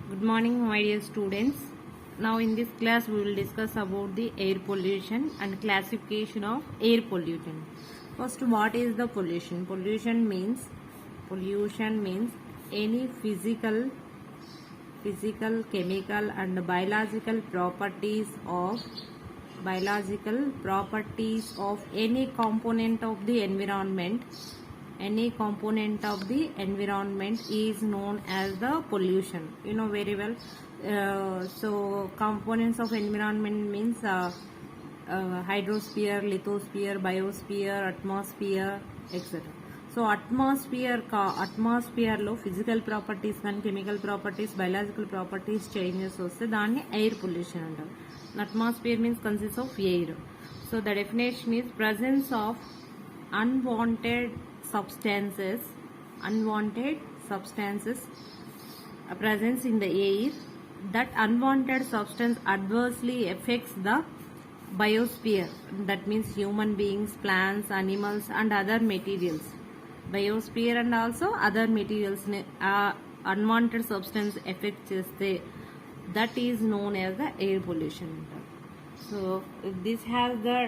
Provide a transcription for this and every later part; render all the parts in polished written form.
Good morning, my dear students. Now in this class we will discuss about the air pollution and classification of air pollutant. First, what is the pollution? Pollution means any physical, chemical and biological properties of any component of the environment. Any component of the environment is known as the pollution. You know very well. So components of environment means hydrosphere, lithosphere, biosphere, atmosphere, etc. So atmosphere లో physical properties కానీ chemical properties biological properties changes వస్తే దాన్ని air pollution అంటారు. Atmosphere means consist of air. So the definition is presence of unwanted substances presence in the air. That unwanted substance adversely affects the biosphere, that means human beings, plants, animals and other materials. Biosphere and also other materials unwanted substance affect cheste, that is known as the air pollution. So this has the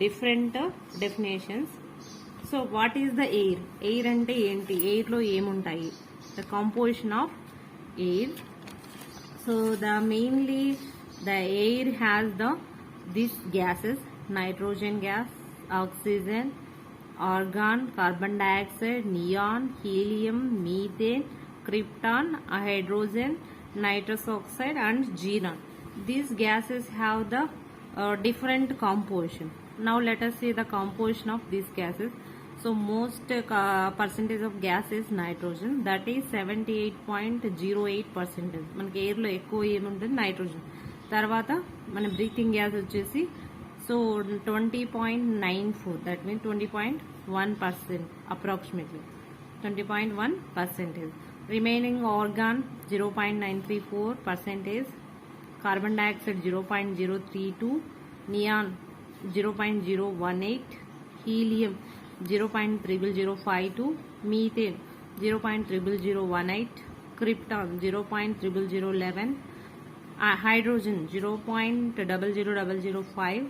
different definitions. So what is the air? Air ante enti? Air lo em untayi? The composition of air. So the air has these gases: nitrogen gas, oxygen, argon, carbon dioxide, neon, helium, methane, krypton, hydrogen, nitrous oxide and xenon. These gases have the different composition. Now let us see the composition of these gases. So most percentage of gas is nitrogen, that is 78.08%. మనకి ఎయిర్లో ఎక్కువ ఏముంటుంది? Nitrogen. తర్వాత మన breathing gas వచ్చేసి so 20.94, that mean 20.1% approximately 20.1%. Remaining organ 0.934%, carbon dioxide 0.032, neon 0.018, helium 0.00052, methane 0.00018, krypton 0.00011, hydrogen 0.00005,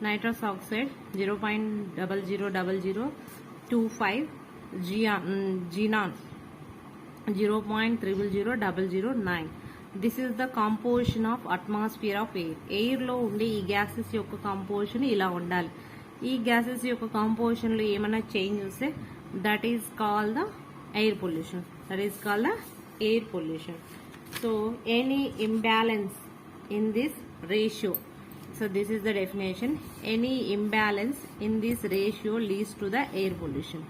nitrous oxide 0.00025, xenon 0.00009. This is the composition of atmosphere of air. Air లో ఉండే ఈ gases యొక్క కంపోజిషన్ ఇలా ఉండాలి. ఈ గ్యాసెస్ యొక్క కంపోజిషన్ లో ఏమైనా చేంజ్ వస్తే that is called the air pollution. So any imbalance in this ratio, so this is the definition. Any imbalance in this ratio leads to the air pollution.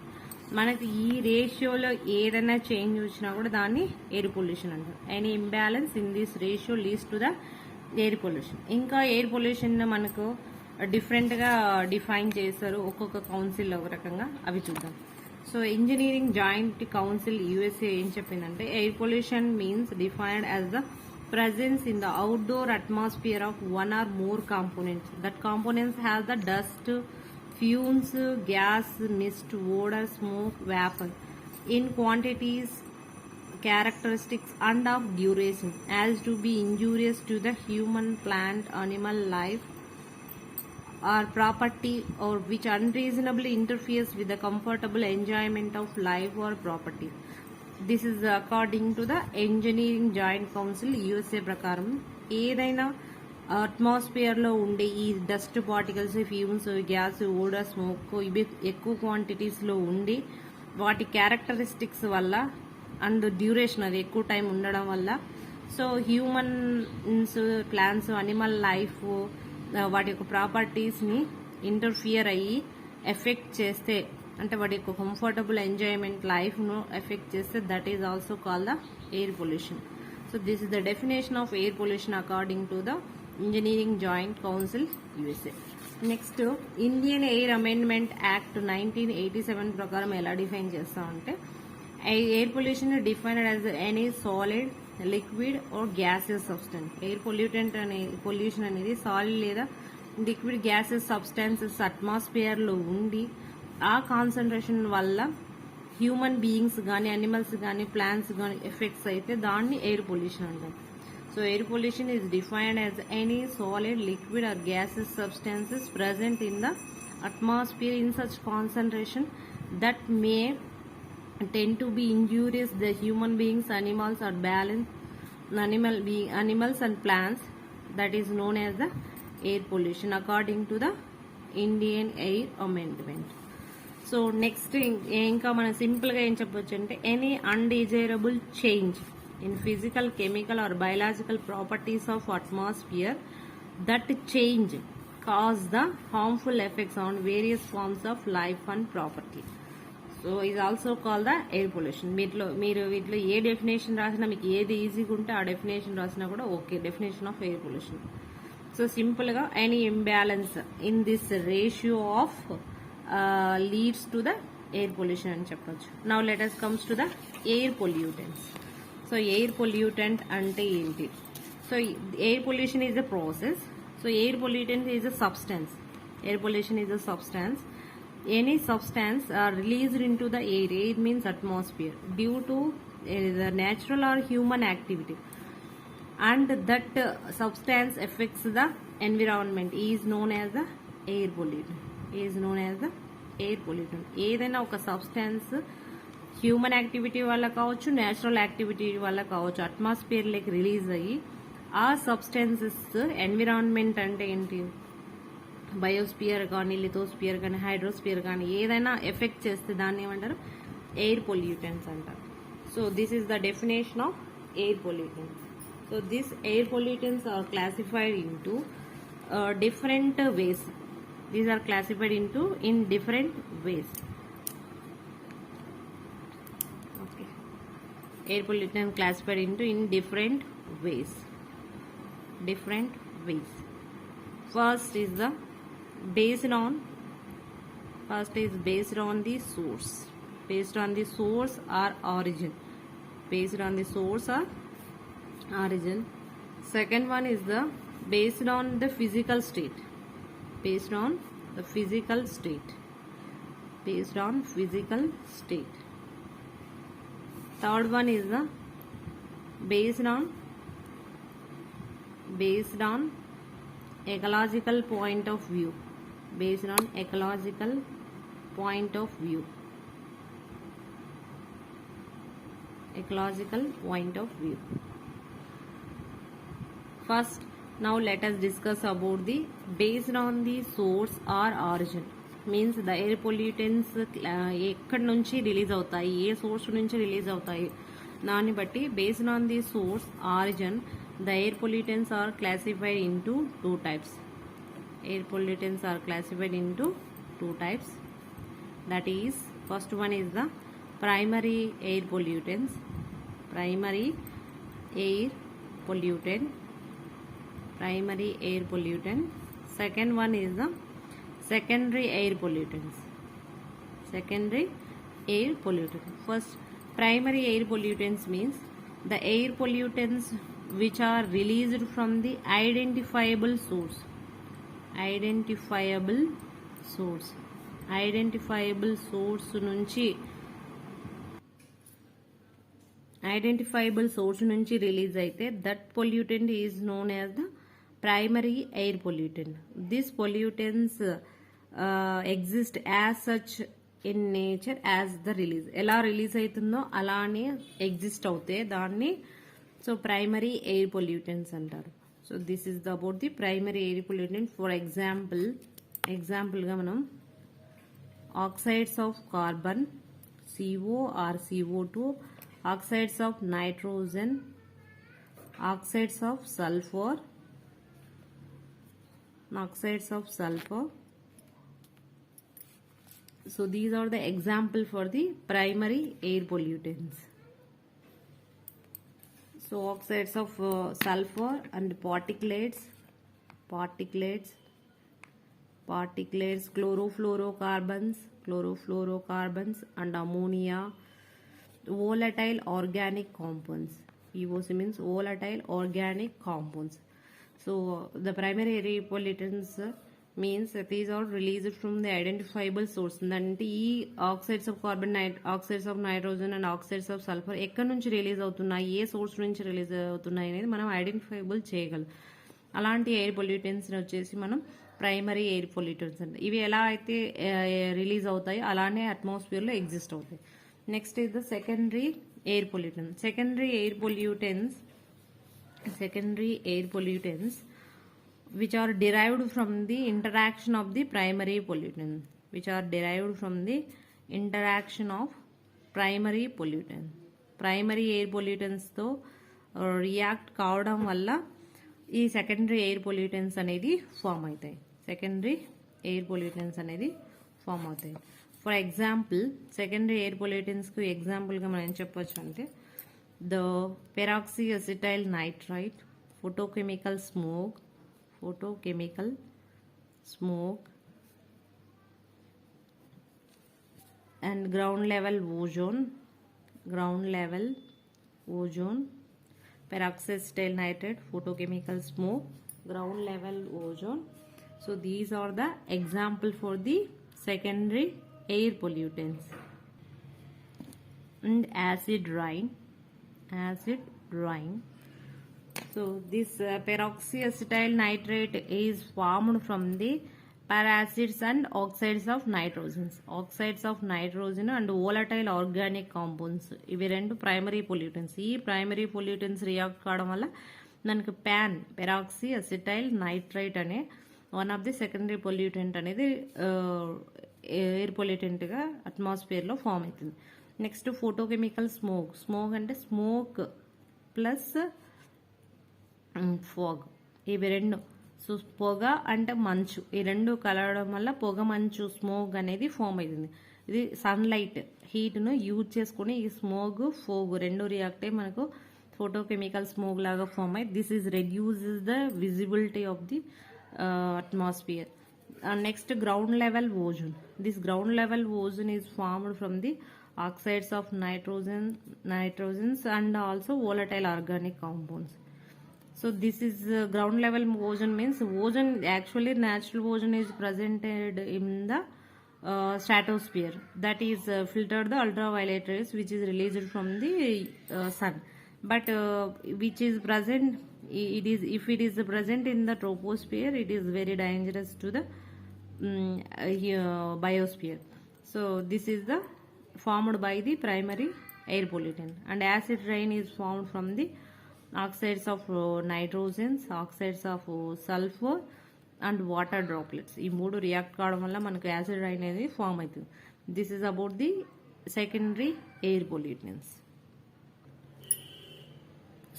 మనకి ఈ రేషియోలో ఏదైనా చేంజ్ వచ్చినా కూడా దాన్ని ఎయిర్ పొల్యూషన్ అంటారు. Any imbalance in this ratio leads to the air pollution. ఇంకా air pollution మనకు డిఫరెంట్గా డిఫైన్ చేస్తారు ఒక్కొక్క కౌన్సిల్ ఒక రకంగా, అవి చూద్దాం. So engineering joint council USA ఏం చెప్పిందంటే, air pollution means defined as the presence in the outdoor atmosphere of one or more components. That components have the dust, fumes, gas, mist, odor, smoke, vapor in quantities, characteristics and of duration as to be injurious to the human, plant, animal life or property, or which unreasonably interferes with the comfortable enjoyment of life or property. This is according to the engineering joint council USA ప్రకారం ఏదైనా అట్మాస్ఫియర్లో ఉండే ఈ dust particles, fumes, gas, odour, smoke ఇవి ఎక్కువ క్వాంటిటీస్లో ఉండి వాటి characteristics వల్ల అండ్ డ్యూరేషన్ అది ఎక్కువ టైం ఉండడం వల్ల so humans, plants, animal life వాటి యొక్క ప్రాపర్టీస్ని ఇంటర్ఫియర్ అయ్యి ఎఫెక్ట్ చేస్తే, అంటే వాటి యొక్క కంఫర్టబుల్ ఎంజాయ్మెంట్ లైఫ్ను ఎఫెక్ట్ చేస్తే that is also call the air pollution. So this is the definition of air pollution according to the engineering joint council USA. Next, Indian air amendment act 1987 ప్రకారం ఎలా define చేస్తామంటే, air pollution defined as any solid, liquid are gases substance. Air pollution అనేది solid లేదా liquid gases substances అట్మాస్ఫియర్లో ఉండి ఆ concentration వల్ల human beings కానీ animals కానీ ప్లాంట్స్ కానీ ఎఫెక్ట్స్ అయితే దాన్ని ఎయిర్ పొల్యూషన్ అంటాం. So air pollution is defined as any solid liquid are gases substances present in the atmosphere in such concentration that may tend to be injurious the human beings, animals or balance animals and plants. That is known as the air pollution according to the Indian Air Amendment. So next ఇంకా మనం సింపుల్గా ఏం చెప్పొచ్చు అంటే any undesirable change in physical chemical or biological properties of atmosphere that change cause the harmful effects on various forms of life and property. So is also called the air pollution. మీరు వీటిలో ఏ definition రాసినా మీకు ఏది ఈజీగా ఉంటే ఆ definition రాసినా కూడా okay, definition of air pollution. So సింపుల్గా any imbalance in this ratio of leads to the air pollution అని చెప్పొచ్చు. Now let us comes to the air pollutants. So air pollutant అంటే ఏంటి? So air pollution is a process. So air pollutant is a substance. Air pollution is a substance. Any substance are released into the air. Air means atmosphere due to the natural or human activity, and that substance affects the environment is known as the air pollutant. Is known as the air pollutant. ఏదైనా ఒక substance human activity వల్ల కావచ్చు, natural activity వల్ల కావచ్చు, atmosphere లెక్ release అయ్యి ఆ substances environment అంటే ఏంటి, బయోస్పియర్ కానీ లిథోస్పియర్ కానీ హైడ్రోస్పియర్ కానీ ఏదైనా ఎఫెక్ట్ చేస్తే దాన్ని ఏమంటారు, ఎయిర్ పొల్యూటెంట్స్ అంటారు. So this is the definition of air pollutants. So this air pollutants are classified into different ways. These are classified into in different ways. Okay, air pollutant classified into in different ways. First is based on the source. Based on the source or origin. Based on the source or origin. Second one is based on the physical state. Based on the physical state. Based on physical state. Third one is based on ecological point of view. Based on ecological point of view. Ecological point of view. First, now let us discuss about the based on the source or origin. Means the air pollutants ఎక్కడి నుంచి release అవుతాయి, ఏ source నుంచి release అవుతాయి దాన్ని బట్టి based on the source origin the air pollutants are classified into two types. Air pollutants are classified into two types. That is, first one is the primary air pollutants. Primary air pollutant. Primary air pollutant. Second one is the secondary air pollutants. Secondary air pollutants. First, primary air pollutants means the air pollutants which are released from the identifiable source. Identifiable source. Identifiable source నుంచి release అయితే that pollutant is known as the primary air pollutant. These pollutants exist as such in nature as the release. ఎలా release అవుతుందో అలానే exist అవుతాయి దాన్ని so primary air pollutants అంటారు. So this is about the primary air pollutant. For ఎగ్జాంపుల్గా మనం oxides of carbon CO or CO2, oxides of nitrogen, oxides of sulfur, so these are the example for the primary air pollutants. So oxides of sulfur and particulates, chlorofluorocarbons and ammonia, volatile organic compounds. VOC means volatile organic compounds. So the primary air pollutants means these are released from the identifiable source. అంటే ఈ oxides of carbon, oxides of nitrogen and oxides of sulphur ఎక్కడి నుంచి release అవుతున్నాయి, ఏ source నుంచి release అవుతున్నాయి అనేది మనం identifiable చేయగలం. అలాంటి ఎయిర్ పొల్యూటెంట్స్ వచ్చేసి మనం ప్రైమరీ ఎయిర్ పొల్యూటెంట్స్ అంటే ఇవి ఎలా అయితే రిలీజ్ అవుతాయి అలానే అట్మాస్ఫియర్లో ఎగ్జిస్ట్ అవుతాయి. Next is the secondary air pollutants. Secondary air pollutants which are derived from the interaction of the primary pollutant, primary air pollutants తో రియాక్ట్ కావడం వల్ల ఈ సెకండరీ ఎయిర్ పొల్యూటెంట్స్ అనేది ఫామ్ అవుతాయి. For example secondary air pollutants కు example గా మనం ఏం చెప్పొచ్చు అంటే the peroxy acetyl nitrite, photochemical smoke and ground level ozone, peroxyacetyl nitrate, photochemical smoke, ground level ozone. So these are the example for the secondary air pollutants. And acid rain. So this peroxyacetyl nitrate is formed from the paracids and oxides of nitrogen and volatile organic compounds. ఇవి రెండు primary pollutants. ఈ primary pollutants react కావడం వల్ల మనకు peroxy acetyl nitrite అనే one of the secondary pollutant అనేది air pollutant గా atmosphere లో ఫామ్ అవుతుంది. నెక్స్ట్ ఫోటోకెమికల్ స్మోక్ అంటే స్మోక్ ప్లస్ ఫాగ్, ఇవి రెండు. సో పొగ అంటే మంచు, ఈ రెండు కలవడం వల్ల పొగ మంచు స్మోక్ అనేది ఫామ్ అవుతుంది. ఇది సన్లైట్ హీట్ను యూజ్ చేసుకుని ఈ స్మోక్ ఫోగ్ రెండు రియాక్ట్ అయ్యి మనకు ఫోటోకెమికల్ స్మోక్ లాగా ఫామ్ అయ్యి this is reduces the visibility of the atmosphere. Next ground level ozone. This ground level ozone is formed from the oxides of nitrogens and also volatile organic compounds. So this is ground level ozone means ozone, actually natural ozone is presented in the stratosphere, that is filtered the ultraviolet rays which is released from the sun, but which is present, if it is present in the troposphere it is very dangerous to the biosphere. So this is the formed by the primary air pollutant. And acid rain is formed from the oxides of nitrogens, oxides of sulfur and water droplets. ఈ మూడు react కావడం వల్ల మనకు acid rain అనేది form అవుతుంది. This is about the secondary air pollutants.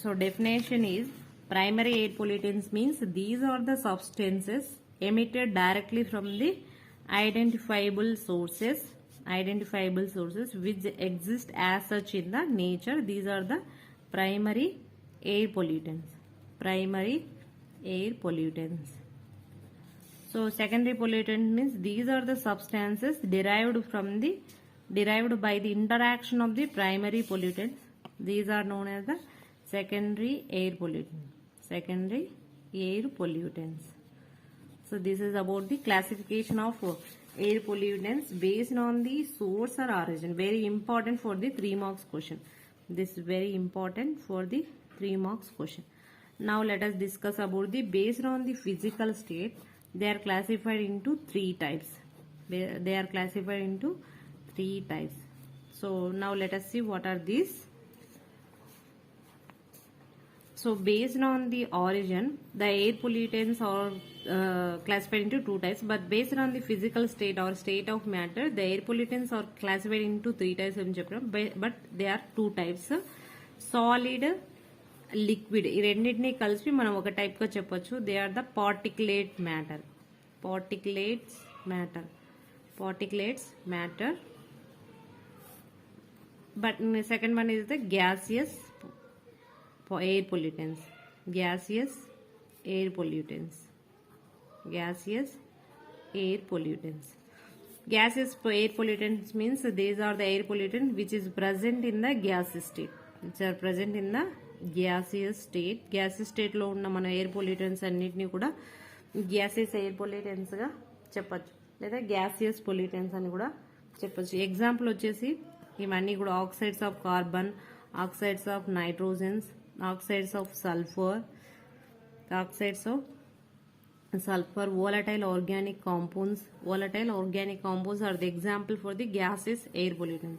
So definition is primary air pollutants means these are the substances emitted directly from the identifiable sources which exist as such in the nature. These are the primary air pollutants. So secondary pollutant means these are the substances derived by the interaction of the primary pollutants. These are known as the secondary air pollutants. So this is about the classification of air pollutants based on the source or origin. Very important for the 3 marks question. This is very important for the 3 marks question. Now let us discuss about the based on the physical state. They are classified into 3 types. They are classified into 3 types. So now let us see what are these. So based on the origin, the air pollutants are classified into 2 types, but based on the physical state or state of matter, the air pollutants are classified into 3 types అని చెప్పాం. But they are 2 types, solid, liquid. ఈ రెండింటిని కలిపి మనం ఒక type గా చెప్పొచ్చు. They are the particulates matter. But second one is the gaseous air pollutants. Gaseous air pollutants. Gaseous air pollutants means these are the air pollutants which is present in the gaseous state. Which are present in the gaseous state. Gaseous state లో ఉన్న మన air pollutants అన్నిటిని కూడా gases air పొల్యూటెంట్స్గా చెప్పచ్చు, లేదా gaseous pollutants అని కూడా చెప్పచ్చు. ఎగ్జాంపుల్ వచ్చేసి ఇవన్నీ కూడా oxides of carbon, oxides of nitrogens, oxides of sulphur, oxides of sulfur, volatile organic compounds. Volatile organic compounds are the example for the gases air pollutant.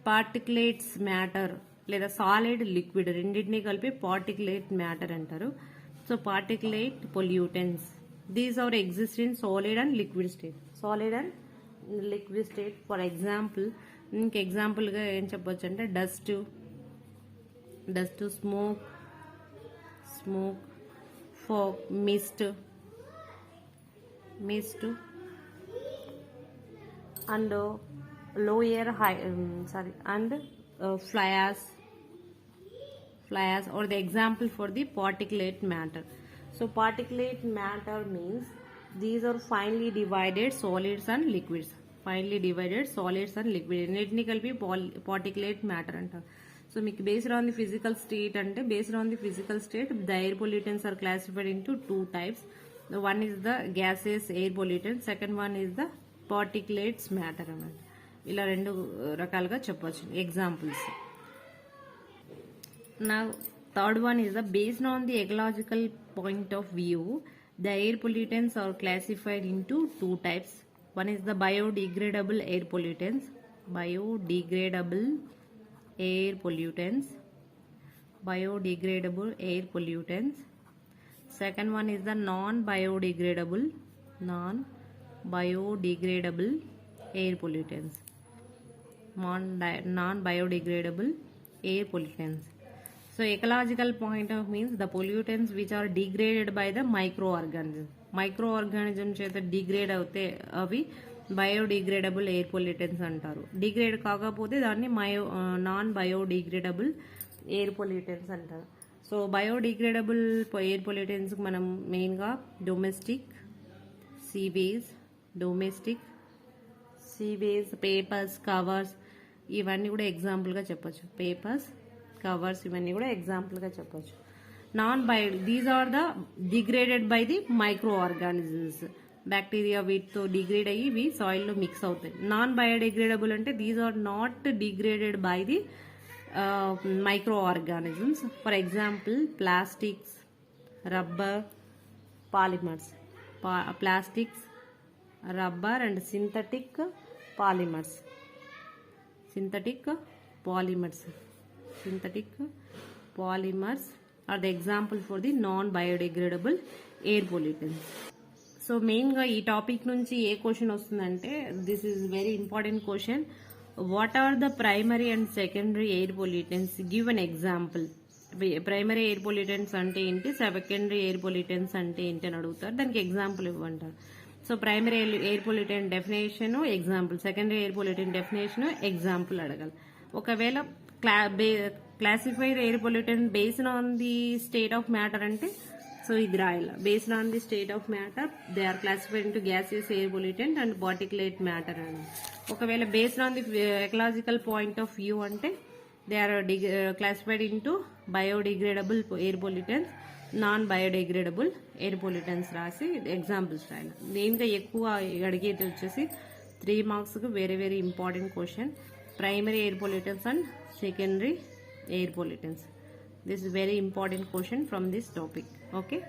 Particulates matter లేదా solid liquid రెండింటినీ కలిపి particulate matter అంటారు. So particulate pollutants these are exist in solid and liquid state. Solid and liquid state for example, ఇంక ఎగ్జాంపుల్గా ఏం చెప్పొచ్చు అంటే dust, smoke, fog, mist and low air and flies or the example for the particulate matter. So particulate matter means these are finely divided solids and liquids. Aన్నిటిని కలిపి particulate matter అంటారు. So మీకు based on the physical state అంటే based on the physical state the air pollutants are classified into two types. The one is the gaseous air pollutant, second one is the particulates matter అన్నమాట. ఇలా రెండు రకాలుగా చెప్పొచ్చు examples. Now third one is the based on the ecological point of view the air pollutants are classified into two types. One is the biodegradable air pollutants, Second one is the non-biodegradable air pollutants. So ecological point of means the pollutants which are degraded by the microorganisms చేత degrade అవుతే అవి biodegradable air pollutants అంటారు. Degrade కాకపోతే దాన్ని non biodegradable air pollutants అంటారు. So biodegradable air pollutants మనం మెయిన్గా domestic sewage, papers, covers ఇవన్నీ కూడా ఎగ్జాంపుల్గా చెప్పొచ్చు. పేపర్స్, కవర్స్ ఇవన్నీ కూడా ఎగ్జాంపుల్గా చెప్పొచ్చు. These are the degraded by the micro organisms. Bacteria వీటితో డిగ్రేడ్ అయ్యి ఇవి సాయిల్లో మిక్స్ అవుతాయి. నాన్ బయోడిగ్రేడబుల్ అంటే these are not degraded by the microorganisms. For example, plastics, rubber, polymers. Plastics, rubber and synthetic polymers are the example for the non-biodegradable air pollutants. So మెయిన్గా ఈ topic నుంచి ఏ question వస్తుందంటే this is very important question. What are the primary and secondary air pollutants? Give an example. Primary air pollutants అంటే ఏంటి, secondary air pollutants అంటే ఏంటి అని అడుగుతారు. దానికి ఎగ్జాంపుల్ ఇవ్వంటారు. So primary air pollutant definition example, secondary air pollutant definition example అడగాలి. ఒకవేళ classified air pollutant based on the state of matter అంటే సో ఇది రాయాలి. Based on the state of matter they are classified into gaseous air pollutant and particulate matter అని. ఒకవేళ based on the ecological point of view అంటే they are classified into biodegradable air pollutants, non biodegradable air pollutants రాసి examples రాయాలి. మెయిన్గా ఎక్కువ అడిగేది వచ్చేసి 3 మార్క్స్కి very important question, primary air pollutants and secondary air pollutants. This is very important question from this topic. Okay.